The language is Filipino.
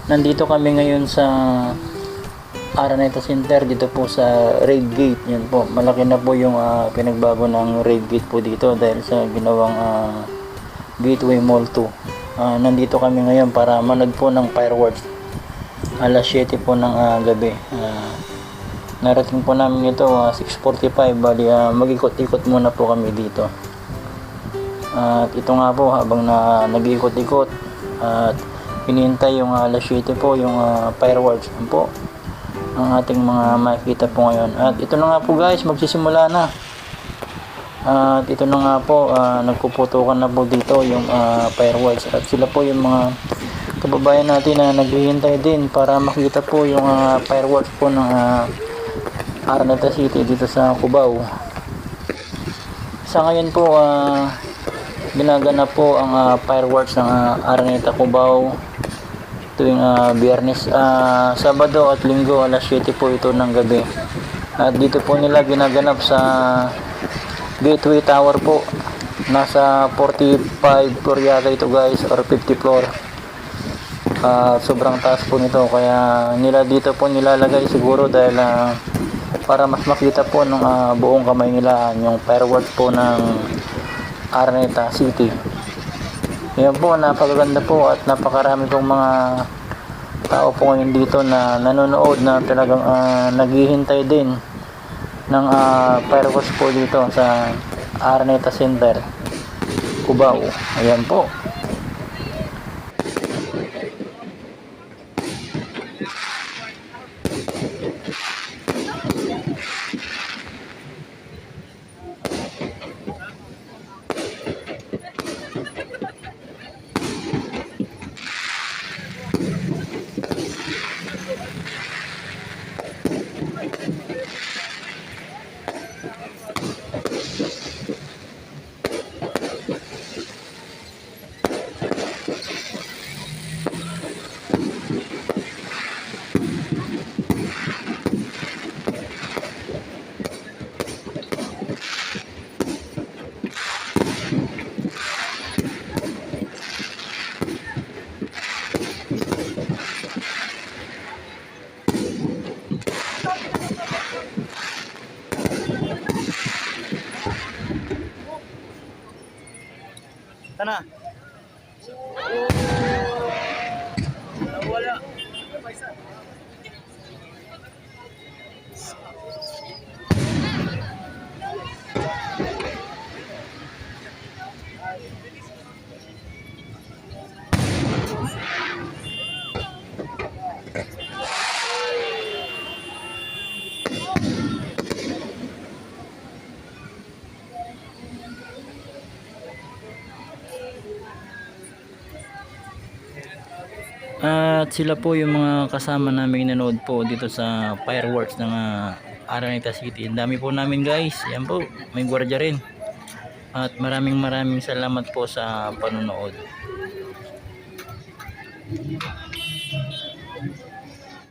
Nandito kami ngayon sa Araneta Center, dito po sa Raid Gate. Yan po, malaki na po yung pinagbago ng Raid Gate po dito dahil sa ginawang Gateway Mall 2. Nandito kami ngayon para manood po ng fireworks alas 7 po ng gabi. Narating po namin ito 6:45, bali mag-ikot-ikot muna po kami dito. At ito nga po, habang nag-ikot-ikot at hinihintay yung alas 7 po yung fireworks po ang ating mga makikita po ngayon. At ito na nga po guys, magsisimula na. At ito na nga po, nagpuputukan na po dito yung fireworks. At sila po yung mga kababayan natin na naghihintay din para makita po yung fireworks po ng Araneta City dito sa Cubao. Sa ngayon po, ginaganap po ang fireworks ng Araneta Cubao tuwing Biyernes, Sabado at Linggo alas 7 po ito ng gabi. At dito po nila ginaganap sa Gateway Tower po. Nasa 45 floor yata ito guys, or 50 floor. Sobrang taas po nito, kaya nila dito po nilalagay siguro dahil para mas makita po ng buong kamay nila yung fireworks po ng Araneta City. Yan po, napakaganda po at napakarami pong mga tao po ngayon dito na nanonood na talagang naghihintay din ng fireworks po dito sa Araneta Center, Cubao. Ayan po. Tana. Wala. At sila po yung mga kasama namin nanood po dito sa fireworks ng Araneta City. Ang dami po namin guys. Yan po, may gwardiya rin. At maraming salamat po sa panonood.